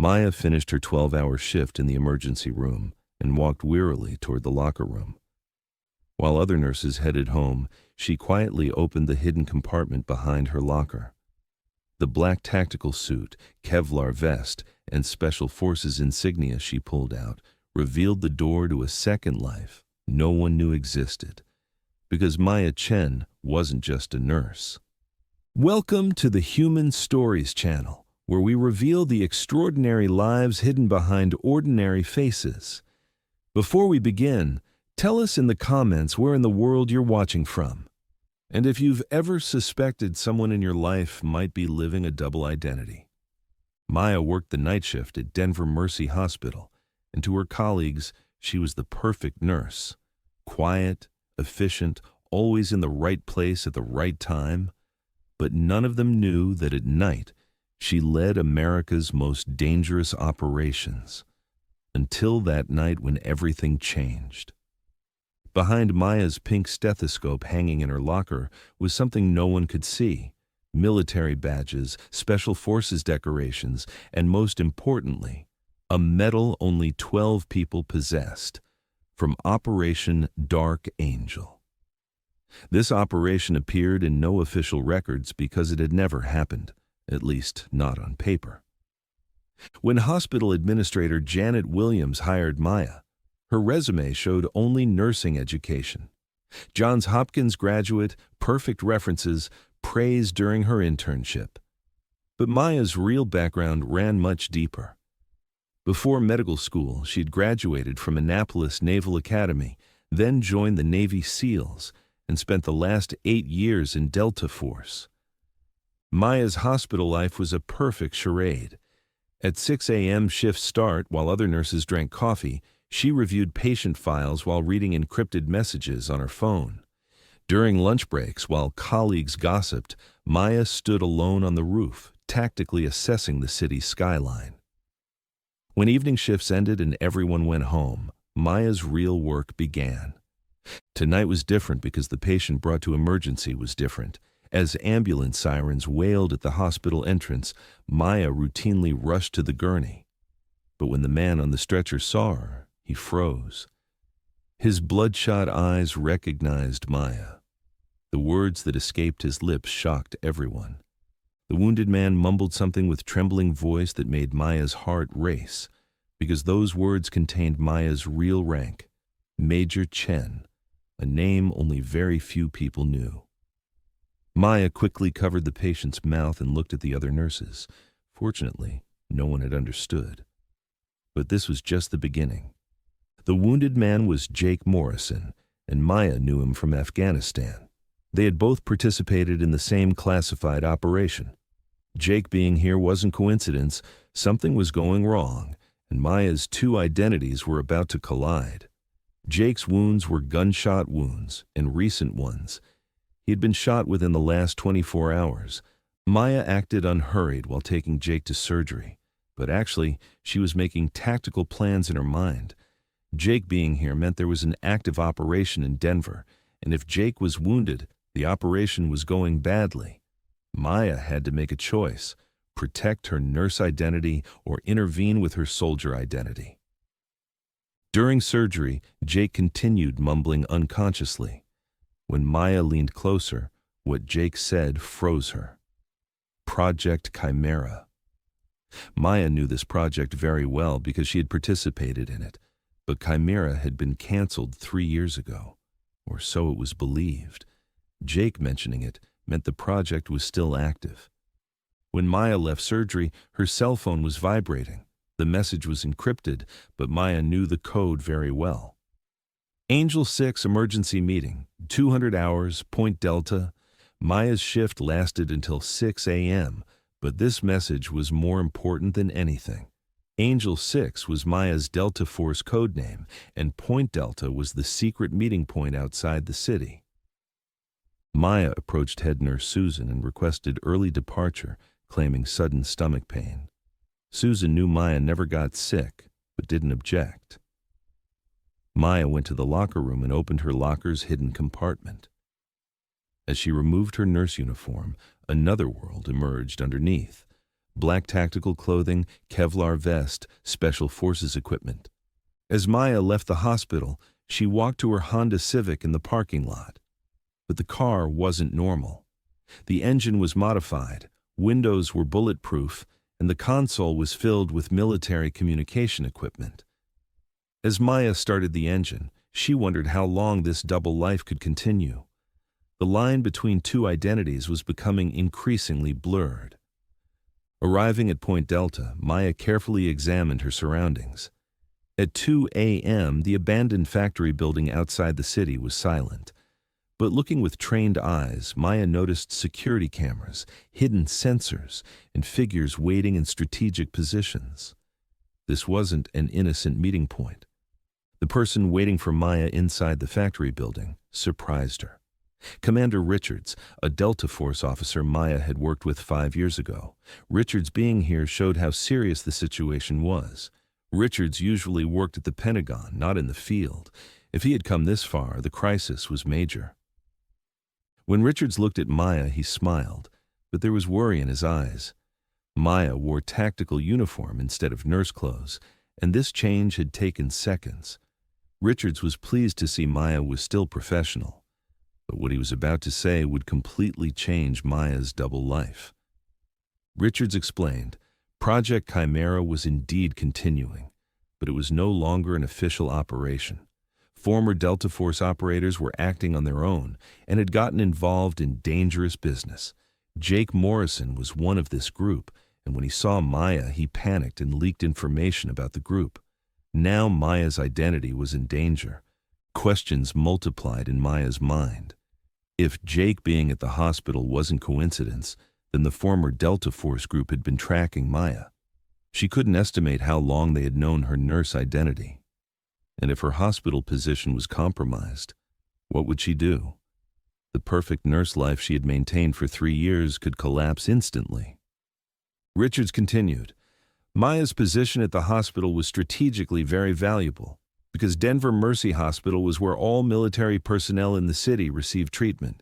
Maya finished her 12-hour shift in the emergency room and walked wearily toward the locker room. While other nurses headed home, she quietly opened the hidden compartment behind her locker. The black tactical suit, Kevlar vest, and Special Forces insignia she pulled out revealed the door to a second life no one knew existed, because Maya Chen wasn't just a nurse. Welcome to the Human Stories channel, where we reveal the extraordinary lives hidden behind ordinary faces. Before we begin, tell us in the comments where in the world you're watching from, and if you've ever suspected someone in your life might be living a double identity. Maya worked the night shift at Denver Mercy Hospital, and to her colleagues, she was the perfect nurse. Quiet, efficient, always in the right place at the right time. But none of them knew that at night, she led America's most dangerous operations. Until that night when everything changed. Behind Maya's pink stethoscope hanging in her locker was something no one could see: military badges, Special Forces decorations, and most importantly, a medal only 12 people possessed, from Operation Dark Angel. This operation appeared in no official records because it had never happened, at least not on paper. When hospital administrator Janet Williams hired Maya, her resume showed only nursing education. Johns Hopkins graduate, perfect references, praise during her internship. But Maya's real background ran much deeper. Before medical school, she'd graduated from Annapolis Naval Academy, then joined the Navy SEALs, and spent the last 8 years in Delta Force. Maya's hospital life was a perfect charade. At 6 a.m. shift start, while other nurses drank coffee, she reviewed patient files while reading encrypted messages on her phone. During lunch breaks, while colleagues gossiped, Maya stood alone on the roof, tactically assessing the city's skyline. When evening shifts ended and everyone went home, Maya's real work began. Tonight was different because the patient brought to emergency was different. As ambulance sirens wailed at the hospital entrance, Maya routinely rushed to the gurney. But when the man on the stretcher saw her, he froze. His bloodshot eyes recognized Maya. The words that escaped his lips shocked everyone. The wounded man mumbled something with trembling voice that made Maya's heart race, because those words contained Maya's real rank, Major Chen, a name only very few people knew. Maya quickly covered the patient's mouth and looked at the other nurses. Fortunately, no one had understood. But this was just the beginning. The wounded man was Jake Morrison, and Maya knew him from Afghanistan. They had both participated in the same classified operation. Jake being here wasn't coincidence. Something was going wrong, and Maya's two identities were about to collide. Jake's wounds were gunshot wounds, and recent ones. He had been shot within the last 24 hours. Maya acted unhurried while taking Jake to surgery, but actually, she was making tactical plans in her mind. Jake being here meant there was an active operation in Denver, and if Jake was wounded, the operation was going badly. Maya had to make a choice: protect her nurse identity or intervene with her soldier identity. During surgery, Jake continued mumbling unconsciously. When Maya leaned closer, what Jake said froze her. Project Chimera. Maya knew this project very well because she had participated in it, but Chimera had been canceled 3 years ago, or so it was believed. Jake mentioning it meant the project was still active. When Maya left surgery, her cell phone was vibrating. The message was encrypted, but Maya knew the code very well. Angel 6 emergency meeting, 200 hours, Point Delta. Maya's shift lasted until 6 a.m., but this message was more important than anything. Angel 6 was Maya's Delta Force codename, and Point Delta was the secret meeting point outside the city. Maya approached head nurse Susan and requested early departure, claiming sudden stomach pain. Susan knew Maya never got sick, but didn't object. Maya went to the locker room and opened her locker's hidden compartment. As she removed her nurse uniform, another world emerged underneath. black tactical clothing, Kevlar vest, special forces equipment. As Maya left the hospital, she walked to her Honda Civic in the parking lot. But the car wasn't normal. The engine was modified, windows were bulletproof, and the console was filled with military communication equipment. As Maya started the engine, she wondered how long this double life could continue. The line between two identities was becoming increasingly blurred. Arriving at Point Delta, Maya carefully examined her surroundings. At 2 a.m., the abandoned factory building outside the city was silent. But looking with trained eyes, Maya noticed security cameras, hidden sensors, and figures waiting in strategic positions. This wasn't an innocent meeting point. The person waiting for Maya inside the factory building surprised her. Commander Richards, a Delta Force officer Maya had worked with 5 years ago. Richards being here showed how serious the situation was. Richards usually worked at the Pentagon, not in the field. If he had come this far, the crisis was major. When Richards looked at Maya, he smiled, but there was worry in his eyes. Maya wore tactical uniform instead of nurse clothes, and this change had taken seconds. Richards was pleased to see Maya was still professional. But what he was about to say would completely change Maya's double life. Richards explained, Project Chimera was indeed continuing, but it was no longer an official operation. Former Delta Force operators were acting on their own and had gotten involved in dangerous business. Jake Morrison was one of this group, and when he saw Maya, he panicked and leaked information about the group. Now Maya's identity was in danger. Questions multiplied in Maya's mind. If Jake being at the hospital wasn't coincidence, then the former Delta Force group had been tracking Maya. She couldn't estimate how long they had known her nurse identity. And if her hospital position was compromised, what would she do? The perfect nurse life she had maintained for 3 years could collapse instantly. Richards continued, Maya's position at the hospital was strategically very valuable, because Denver Mercy Hospital was where all military personnel in the city received treatment.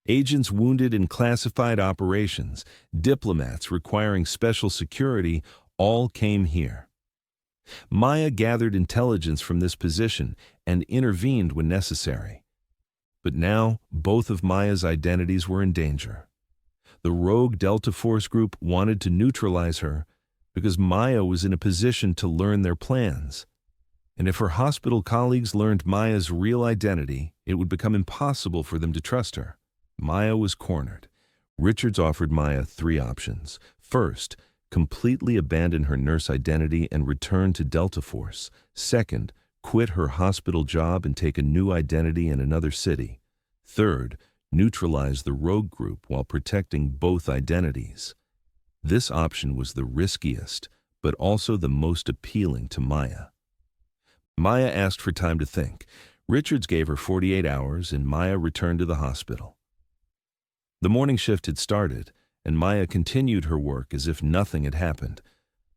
Agents wounded in classified operations, diplomats requiring special security, all came here. Maya gathered intelligence from this position and intervened when necessary. But now, both of Maya's identities were in danger. The rogue Delta Force group wanted to neutralize her because Maya was in a position to learn their plans. And if her hospital colleagues learned Maya's real identity, it would become impossible for them to trust her. Maya was cornered. Richards offered Maya 3 options. First, completely abandon her nurse identity and return to Delta Force. Second, quit her hospital job and take a new identity in another city. Third, neutralize the rogue group while protecting both identities. This option was the riskiest, but also the most appealing to Maya. Maya asked for time to think. Richards gave her 48 hours, and Maya returned to the hospital. The morning shift had started, and Maya continued her work as if nothing had happened.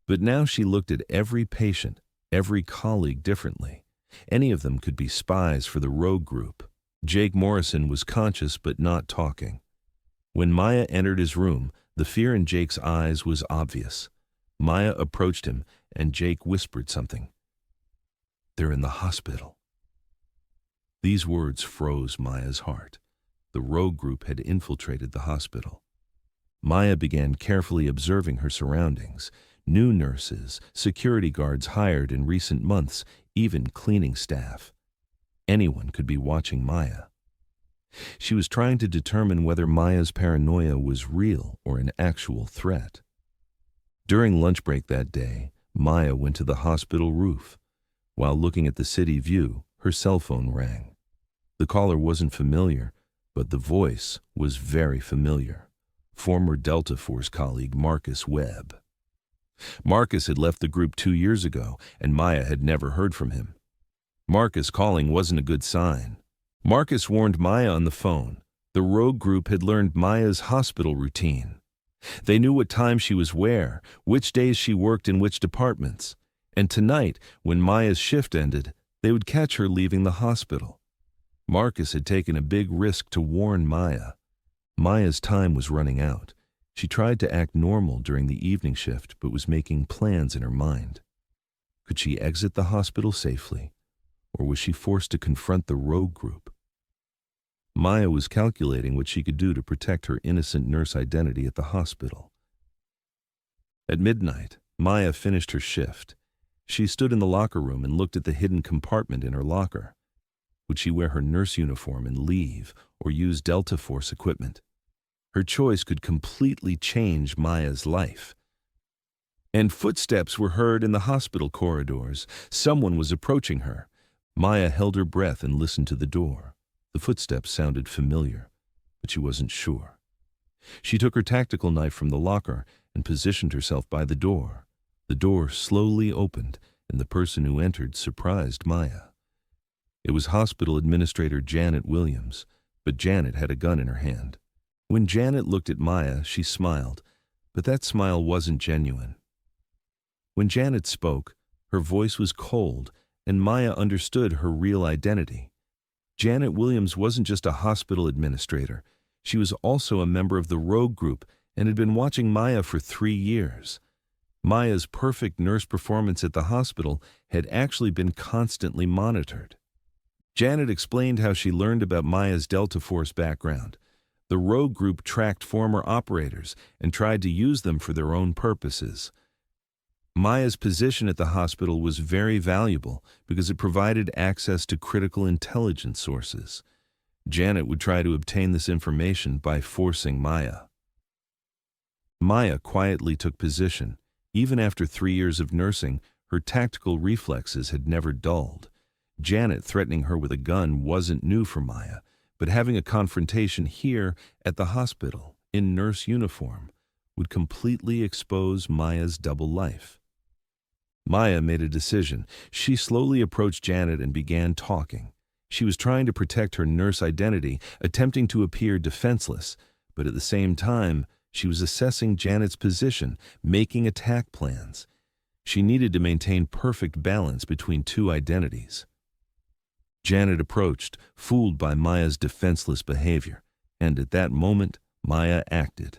But now she looked at every patient, every colleague differently. Any of them could be spies for the rogue group. Jake Morrison was conscious but not talking. When Maya entered his room, the fear in Jake's eyes was obvious. Maya approached him, and Jake whispered something. They're in the hospital. These words froze Maya's heart. The rogue group had infiltrated the hospital. Maya began carefully observing her surroundings. New nurses, security guards hired in recent months, even cleaning staff. Anyone could be watching Maya. She was trying to determine whether Maya's paranoia was real or an actual threat. During lunch break that day, Maya went to the hospital roof. While looking at the city view, her cell phone rang. The caller wasn't familiar, but the voice was very familiar. Former Delta Force colleague Marcus Webb. Marcus had left the group 2 years ago, and Maya had never heard from him. Marcus calling wasn't a good sign. Marcus warned Maya on the phone. The rogue group had learned Maya's hospital routine. They knew what time she was where, which days she worked in which departments. And tonight, when Maya's shift ended, they would catch her leaving the hospital. Marcus had taken a big risk to warn Maya. Maya's time was running out. She tried to act normal during the evening shift but was making plans in her mind. Could she exit the hospital safely, or was she forced to confront the rogue group? Maya was calculating what she could do to protect her innocent nurse identity at the hospital. At midnight, Maya finished her shift. She stood in the locker room and looked at the hidden compartment in her locker. Would she wear her nurse uniform and leave, or use Delta Force equipment? Her choice could completely change Maya's life. And footsteps were heard in the hospital corridors. Someone was approaching her. Maya held her breath and listened to the door. The footsteps sounded familiar, but she wasn't sure. She took her tactical knife from the locker and positioned herself by the door. The door slowly opened, and the person who entered surprised Maya. It was Hospital Administrator Janet Williams, but Janet had a gun in her hand. When Janet looked at Maya, she smiled, but that smile wasn't genuine. When Janet spoke, her voice was cold, and Maya understood her real identity. Janet Williams wasn't just a hospital administrator. She was also a member of the rogue group and had been watching Maya for 3 years. Maya's perfect nurse performance at the hospital had actually been constantly monitored. Janet explained how she learned about Maya's Delta Force background. The rogue group tracked former operators and tried to use them for their own purposes. Maya's position at the hospital was very valuable because it provided access to critical intelligence sources. Janet would try to obtain this information by forcing Maya. Maya quietly took position. Even after 3 years of nursing, her tactical reflexes had never dulled. Janet threatening her with a gun wasn't new for Maya, but having a confrontation here at the hospital, in nurse uniform, would completely expose Maya's double life. Maya made a decision. She slowly approached Janet and began talking. She was trying to protect her nurse identity, attempting to appear defenseless, but at the same time, she was assessing Janet's position, making attack plans. She needed to maintain perfect balance between two identities. Janet approached, fooled by Maya's defenseless behavior, and at that moment, Maya acted.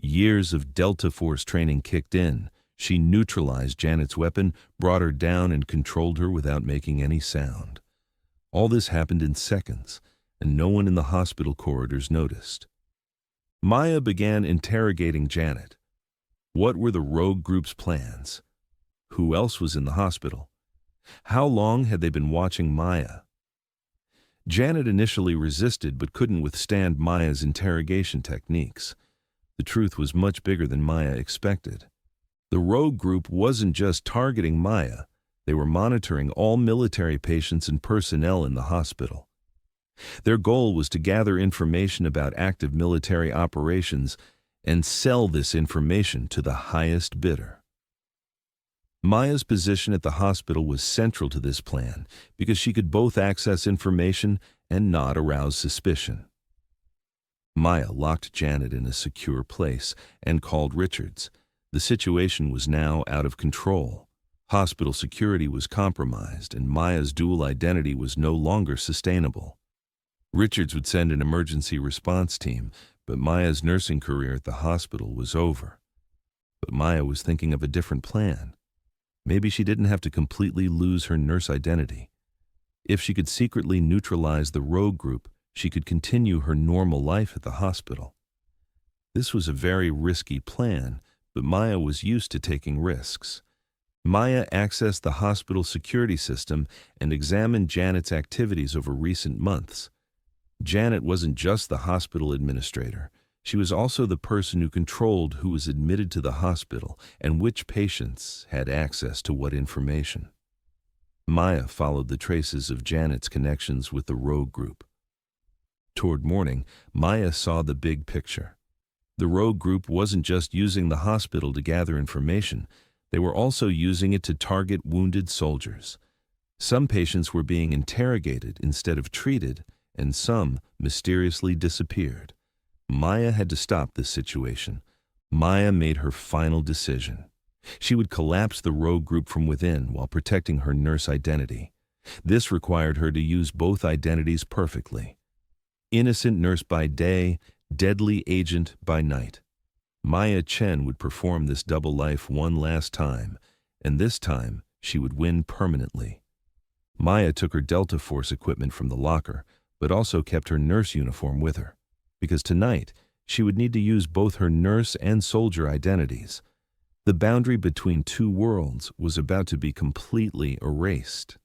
Years of Delta Force training kicked in. She neutralized Janet's weapon, brought her down, and controlled her without making any sound. All this happened in seconds, and no one in the hospital corridors noticed. Maya began interrogating Janet. What were the rogue group's plans? Who else was in the hospital? How long had they been watching Maya? Janet initially resisted but couldn't withstand Maya's interrogation techniques. The truth was much bigger than Maya expected. The rogue group wasn't just targeting Maya, they were monitoring all military patients and personnel in the hospital. Their goal was to gather information about active military operations and sell this information to the highest bidder. Maya's position at the hospital was central to this plan because she could both access information and not arouse suspicion. Maya locked Janet in a secure place and called Richards. The situation was now out of control. Hospital security was compromised, and Maya's dual identity was no longer sustainable. Richards would send an emergency response team, but Maya's nursing career at the hospital was over. But Maya was thinking of a different plan. Maybe she didn't have to completely lose her nurse identity. If she could secretly neutralize the rogue group, she could continue her normal life at the hospital. This was a very risky plan, but Maya was used to taking risks. Maya accessed the hospital security system and examined Janet's activities over recent months. Janet wasn't just the hospital administrator. She was also the person who controlled who was admitted to the hospital and which patients had access to what information. Maya followed the traces of Janet's connections with the rogue group. Toward morning, Maya saw the big picture. The rogue group wasn't just using the hospital to gather information, they were also using it to target wounded soldiers. Some patients were being interrogated instead of treated, and some mysteriously disappeared. Maya had to stop this situation. Maya made her final decision. She would collapse the rogue group from within while protecting her nurse identity. This required her to use both identities perfectly. Innocent nurse by day, deadly agent by night. Chen would perform this double life one last time, and this time she would win permanently. Maya took her Delta Force equipment from the locker, but also kept her nurse uniform with her, because tonight she would need to use both her nurse and soldier identities. The boundary between two worlds was about to be completely erased.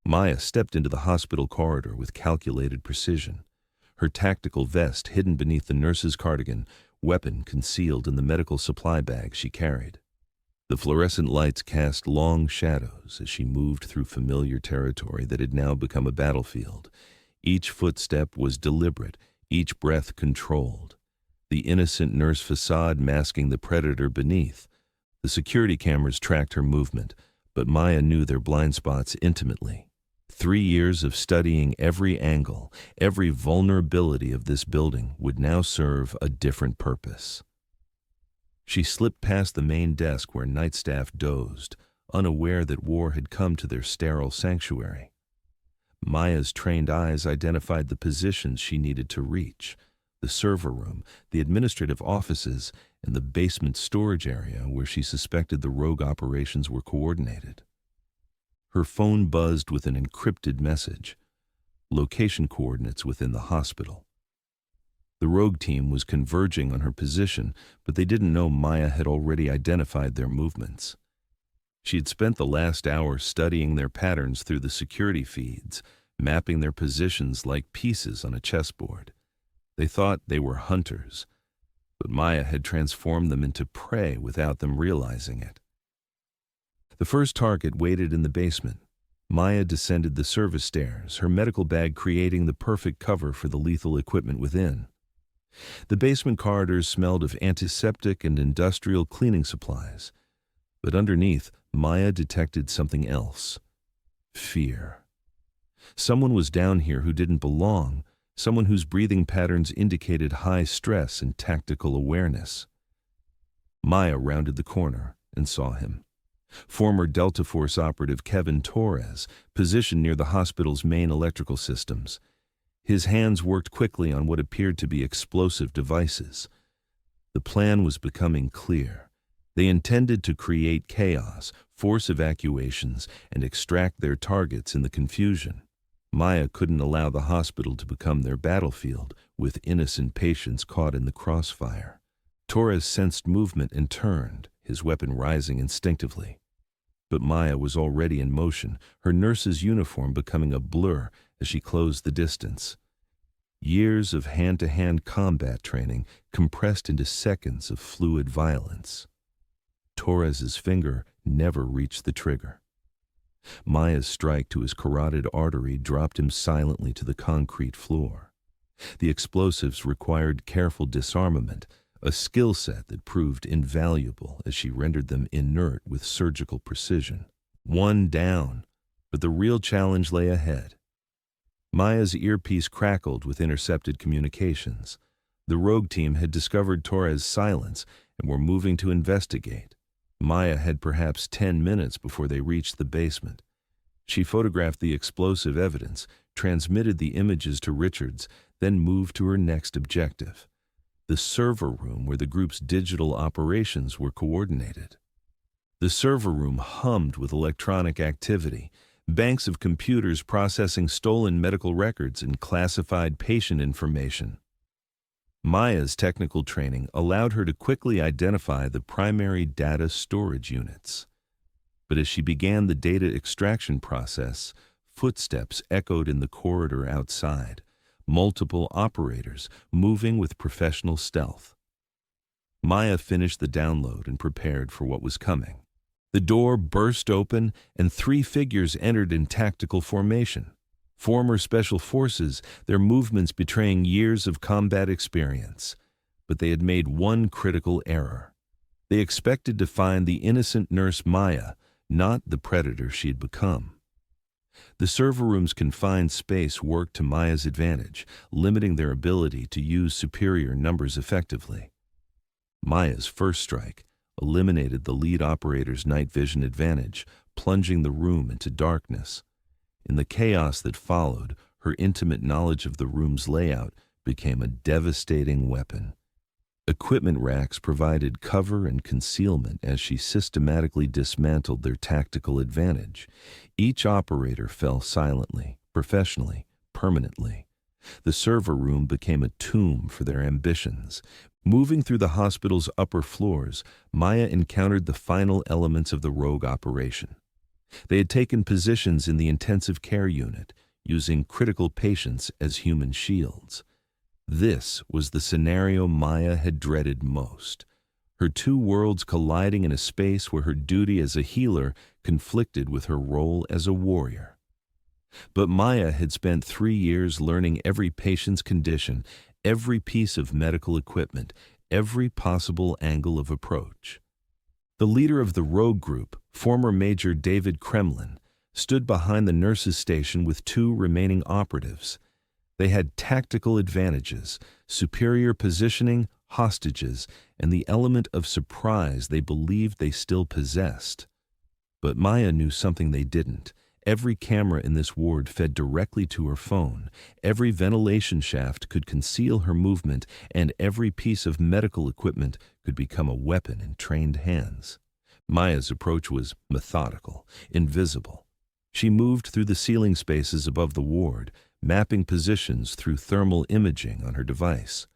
Maya stepped into the hospital corridor with calculated precision, her tactical vest hidden beneath the nurse's cardigan, weapon concealed in the medical supply bag she carried. The fluorescent lights cast long shadows as she moved through familiar territory that had now become a battlefield. Each footstep was deliberate, each breath controlled. The innocent nurse facade masking the predator beneath. The security cameras tracked her movement, but Maya knew their blind spots intimately. 3 years of studying every angle, every vulnerability of this building would now serve a different purpose. She slipped past the main desk where night staff dozed, unaware that war had come to their sterile sanctuary. Maya's trained eyes identified the positions she needed to reach: the server room, the administrative offices, and the basement storage area where she suspected the rogue operations were coordinated. Her phone buzzed with an encrypted message: location coordinates within the hospital. The rogue team was converging on her position, but they didn't know Maya had already identified their movements. She had spent the last hour studying their patterns through the security feeds, mapping their positions like pieces on a chessboard. They thought they were hunters, but Maya had transformed them into prey without them realizing it. The first target waited in the basement. Maya descended the service stairs, her medical bag creating the perfect cover for the lethal equipment within. The basement corridors smelled of antiseptic and industrial cleaning supplies, but underneath, Maya detected something else: fear. Someone was down here who didn't belong, someone whose breathing patterns indicated high stress and tactical awareness. Maya rounded the corner and saw him. Former Delta Force operative Kevin Torres, positioned near the hospital's main electrical systems. His hands worked quickly on what appeared to be explosive devices. The plan was becoming clear. They intended to create chaos, force evacuations, and extract their targets in the confusion. Maya couldn't allow the hospital to become their battlefield, with innocent patients caught in the crossfire. Torres sensed movement and turned, his weapon rising instinctively. But Maya was already in motion, her nurse's uniform becoming a blur as she closed the distance. Years of hand-to-hand combat training compressed into seconds of fluid violence. Torres's finger never reached the trigger. Maya's strike to his carotid artery dropped him silently to the concrete floor. The explosives required careful disarmament, a skill set that proved invaluable as she rendered them inert with surgical precision. One down, but the real challenge lay ahead. Maya's earpiece crackled with intercepted communications. The rogue team had discovered Torres' silence and were moving to investigate. Maya had perhaps 10 minutes before they reached the basement. She photographed the explosive evidence, transmitted the images to Richards, then moved to her next objective: the server room where the group's digital operations were coordinated. The server room hummed with electronic activity, banks of computers processing stolen medical records and classified patient information. Maya's technical training allowed her to quickly identify the primary data storage units. But as she began the data extraction process, footsteps echoed in the corridor outside, multiple operators moving with professional stealth. Maya finished the download and prepared for what was coming. The door burst open and 3 figures entered in tactical formation. Former special forces, their movements betraying years of combat experience. But they had made one critical error. They expected to find the innocent nurse Maya, not the predator she had become. The server room's confined space worked to Maya's advantage, limiting their ability to use superior numbers effectively. Maya's first strike eliminated the lead operator's night vision advantage, plunging the room into darkness. In the chaos that followed, her intimate knowledge of the room's layout became a devastating weapon. Equipment racks provided cover and concealment as she systematically dismantled their tactical advantage. Each operator fell silently, professionally, permanently. The server room became a tomb for their ambitions. Moving through the hospital's upper floors, Maya encountered the final elements of the rogue operation. They had taken positions in the intensive care unit, using critical patients as human shields. This was the scenario Maya had dreaded most. Her two worlds colliding in a space where her duty as a healer conflicted with her role as a warrior. But Maya had spent 3 years learning every patient's condition, every piece of medical equipment, every possible angle of approach. The leader of the rogue group, former Major David Kremlin, stood behind the nurses' station with 2 remaining operatives. They had tactical advantages, superior positioning, hostages, and the element of surprise they believed they still possessed. But Maya knew something they didn't. Every camera in this ward fed directly to her phone. Every ventilation shaft could conceal her movement, and every piece of medical equipment could become a weapon in trained hands. Maya's approach was methodical, invisible. She moved through the ceiling spaces above the ward, mapping positions through thermal imaging on her device.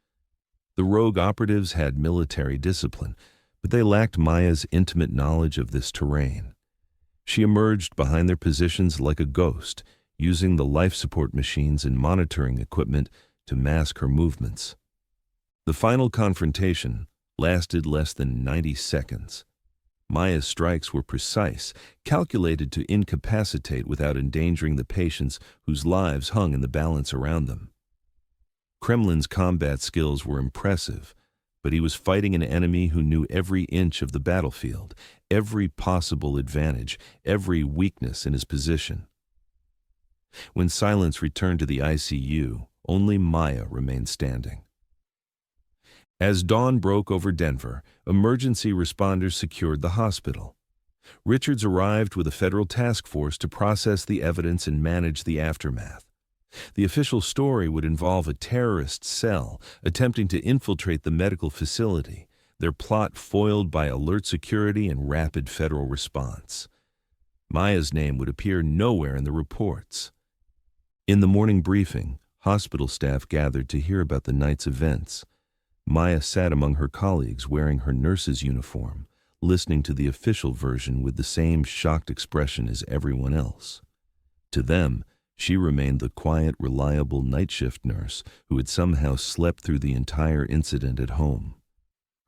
The rogue operatives had military discipline, but they lacked Maya's intimate knowledge of this terrain. She emerged behind their positions like a ghost, using the life support machines and monitoring equipment to mask her movements. The final confrontation lasted less than 90 seconds. Maya's strikes were precise, calculated to incapacitate without endangering the patients whose lives hung in the balance around them. Kremlin's combat skills were impressive, but he was fighting an enemy who knew every inch of the battlefield, every possible advantage, every weakness in his position. When silence returned to the ICU, only Maya remained standing. As dawn broke over Denver, emergency responders secured the hospital. Richards arrived with a federal task force to process the evidence and manage the aftermath. The official story would involve a terrorist cell attempting to infiltrate the medical facility, their plot foiled by alert security and rapid federal response. Maya's name would appear nowhere in the reports. In the morning briefing, hospital staff gathered to hear about the night's events. Maya sat among her colleagues wearing her nurse's uniform, listening to the official version with the same shocked expression as everyone else. To them, she remained the quiet, reliable night shift nurse who had somehow slept through the entire incident at home.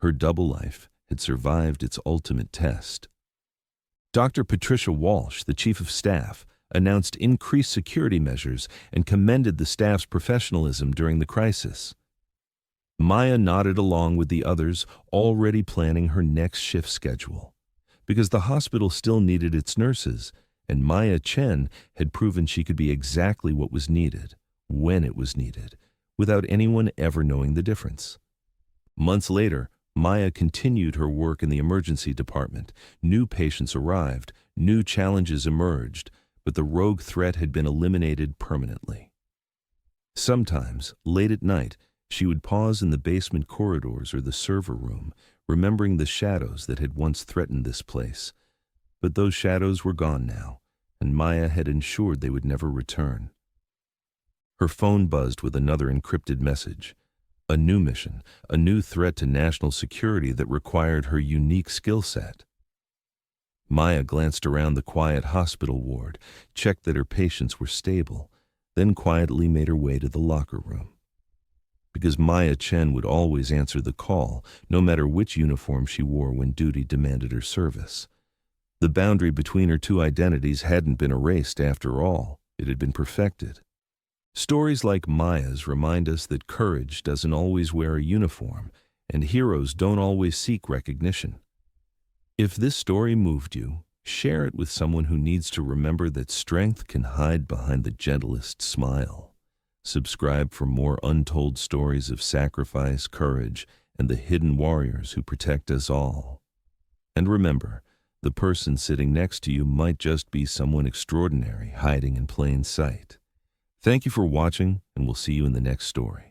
Her double life had survived its ultimate test. Dr. Patricia Walsh, the chief of staff, announced increased security measures and commended the staff's professionalism during the crisis. Maya nodded along with the others, already planning her next shift schedule. Because the hospital still needed its nurses, and Maya Chen had proven she could be exactly what was needed, when it was needed, without anyone ever knowing the difference. Months later, Maya continued her work in the emergency department. New patients arrived, new challenges emerged, but the rogue threat had been eliminated permanently. Sometimes, late at night, she would pause in the basement corridors or the server room, remembering the shadows that had once threatened this place. But those shadows were gone now, and Maya had ensured they would never return. Her phone buzzed with another encrypted message. A new mission, a new threat to national security that required her unique skill set. Maya glanced around the quiet hospital ward, checked that her patients were stable, then quietly made her way to the locker room. Because Maya Chen would always answer the call, no matter which uniform she wore when duty demanded her service. The boundary between her two identities hadn't been erased after all. It had been perfected. Stories like Maya's remind us that courage doesn't always wear a uniform, and heroes don't always seek recognition. If this story moved you, share it with someone who needs to remember that strength can hide behind the gentlest smile. Subscribe for more untold stories of sacrifice, courage, and the hidden warriors who protect us all. And remember, the person sitting next to you might just be someone extraordinary hiding in plain sight. Thank you for watching, and we'll see you in the next story.